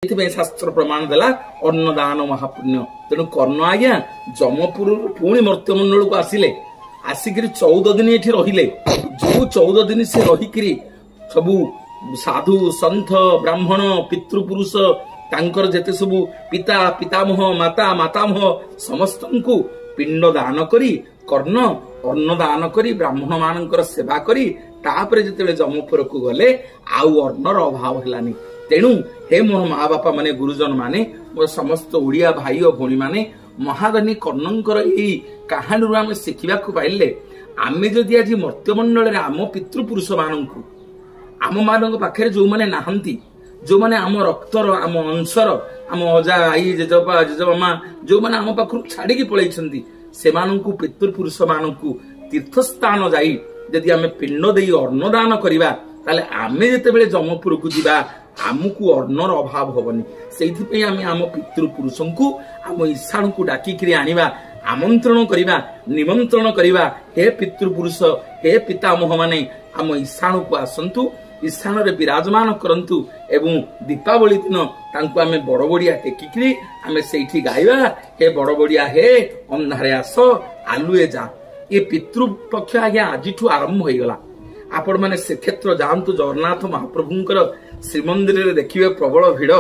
शास्त्र प्रमाण देला अन्नदान महापुण्य। तेणु कर्ण आज्ञा जमपुर पुणी मर्त्यमंडल को आसिले, आसिक 14 दिन ये रहिले। जो 14 दिन से रही सबू साधु संत ब्राह्मण पितृपुरुष तांकर जेते सबू पिता पितामह माता मातामह समस्त को पिंड दान करी कर्ण अन्नदान करी ब्राह्मण मानकर सेवा करी तापरे जेते जमपुर को गले आउ अन्नर अभाव हेलानी। तेणु हे मोर माँ बापा माने गुरुजन माने मोर समस्त ओडिया भाई और भौणी माने महादानी कर्णंकर एई कहानी आम शिखा पाइले आमे जदि आज मर्त्यमंडल आम पितृपुरुष मानू आम मान पाखे जो मैंने नहांती जो मैंने आम रक्तर आम अंशर आम अजा आई जेजबा जेजबामा जो मैंने आम पाखु छाड़ी पलैछंती से पितृपुरुष मानू तीर्थस्थान जाई यदि आम पिंड दे अन्नदान करवा ताले आमे जेतेबेले जमपुर को जीवा आमको अन्नर अभाव होबनी। सेइथिपई आमे आम पितृपुरुषंकु आम ईशान को डाकिकरी आनिबा आमंत्रण करिबा निमंत्रण करिबा हे पितृपुरुष हे पितामह माने आम ईशान को आसंतु ईशान रे विराजमान करंतु एवं दीपावली दिन तांको आमे बड़ बड़िया टेकिकरी आमे सेइठी गाइबा हे बड़ बड़िया हे अंधारे आस आलुए जा। ये पितृपक्ष आज्ञा आजिठू आरंभ हो गला। आपण माने से क्षेत्र जानतु जगन्नाथ महाप्रभुंकर श्रीमंदिर रे देखिबे प्रबल भिड़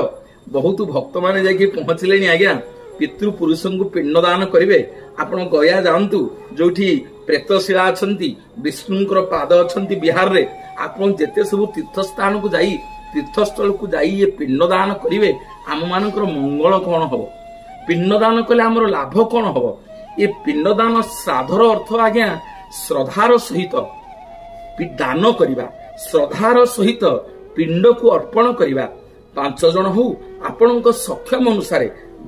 बहुत भक्त माने जाके पहुंचले आज्ञा पितृपुरुष को पिंड दान करेंगे। आपण गया जानतु जोठी प्रेतशिला अछंती विष्णुंकर पाद अछंती बिहार रे आपण जेते सब तीर्थस्थान को जाई तीर्थस्थल को जाई ये पिंड दान करेंगे आम मानकर मंगल कौन हबो पिंड दान कले हमर लाभ कौन हबो। ये पिंड दान श्राद्धर अर्थ आज्ञा श्रद्धार सहित दान करिबा श्रद्धार सहित पिंड को अर्पण करिबा। 5 जन हो आपणक सक्षम अनुसार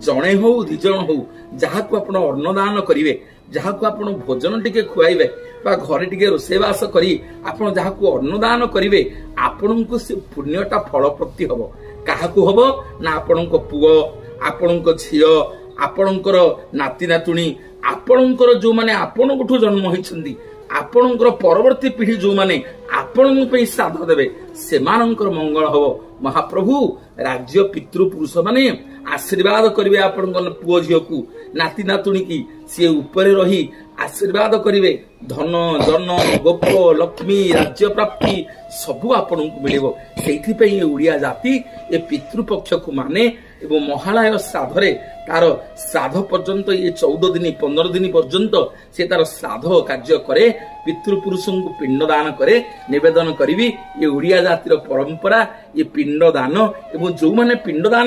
जणे हो 2 जन हो जहा को आपण अन्नदान करिवे जहा को आपण भोजन टिके खुआइबे बा घरे टिके रोसेबास करी आपण जहा को अन्नदान करिवे आपणक से पुण्यटा फलप्रति हबो। काहाकू हबो ना आपणक पुओ आपणक झियो आपणकर नाती नातुणी आपणकर जो माने आपणकठू जन्म होइछंदी आपणकर परवर्ती पीढ़ी जो माने आपण श्राद्ध देवे से मंगल हबो। महाप्रभु राज्य पितृपुरुष माने आशीर्वाद करिवे आपण पुओ झियो को नाती नातुणी की सी ऊपर रही आशीर्वाद करिवे धन जन गोप लक्ष्मी राज्य प्राप्ति सबू आपण को मिलिबो। सेइथि पई ओडिया जाति ए पितृपक्ष को माने एवं महालय श्राद्धरे तार श्राद्ध पर्यंत ये 14 दिन 15 दिन पर्यंत से तार श्राद्ध कार्य करे पितृपुरुष को पिंड दान करे निवेदन करी ये ओडिया जातिर परंपरा ये पिंड दान एवं जो माने पिंड दान